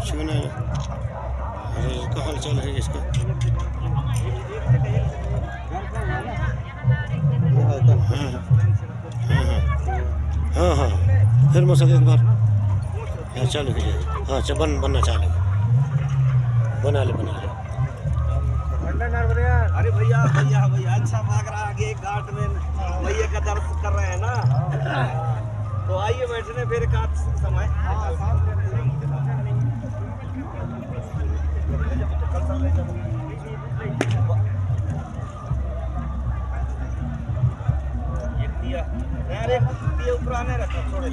छूना है। अरे इसका हाल चल है इसका। हाँ हाँ फिर मौसम एक बार चालू की जाए। हाँ बनना चालू बना ले। अरे भैया भैया भैया अच्छा भाग रहा आगे घाट में भैया का दर्द कर रहे हैं ना, तो आइए बैठने फिर एक आध समय। अरे दिया ऊपर आने रखा छोड़े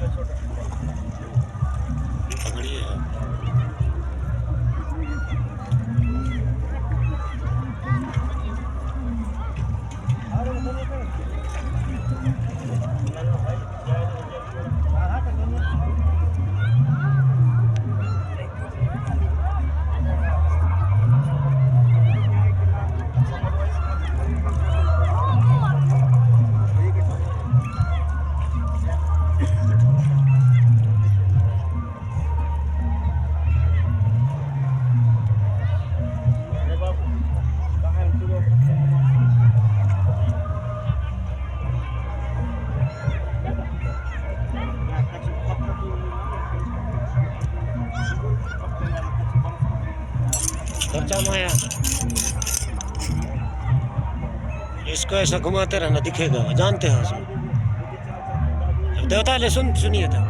छोटा पकड़ी है। खर्चा माया इसको ऐसा घुमाते रहना दिखेगा, जानते हैं उसमें। अब देवता ले सुनिए तो।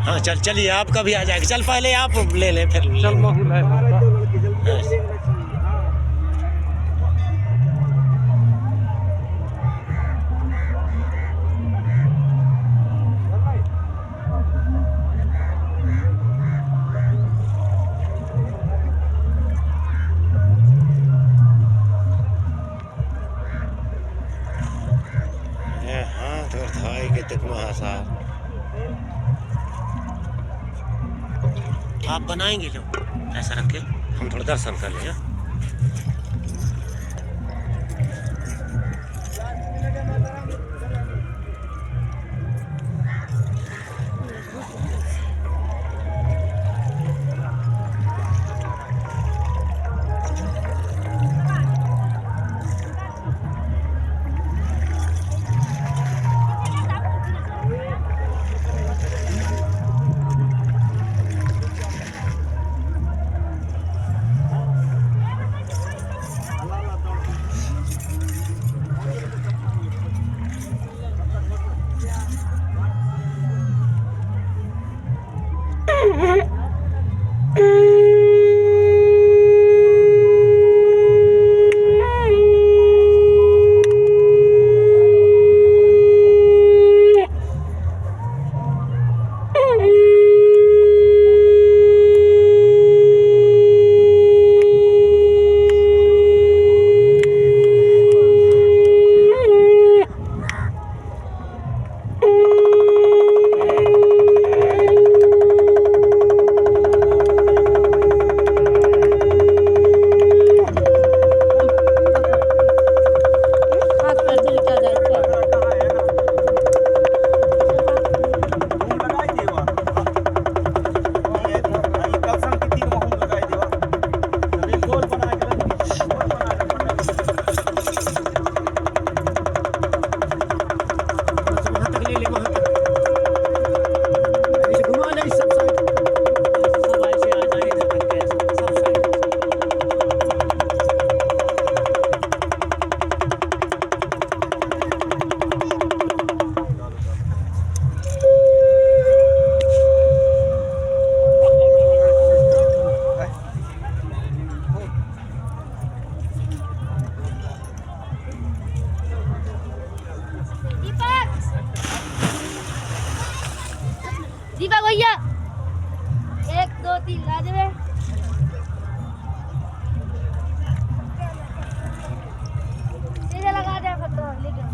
हाँ चलिए आपका भी आ जाएगा। चल पहले आप ले लें फिर चल आप बनाएंगे जो ऐसा रख के हम थोड़ा दर्शन कर लें। दीपक भैया 1 2 3 ला देवे। सीधे लगा दे फोटो लेके।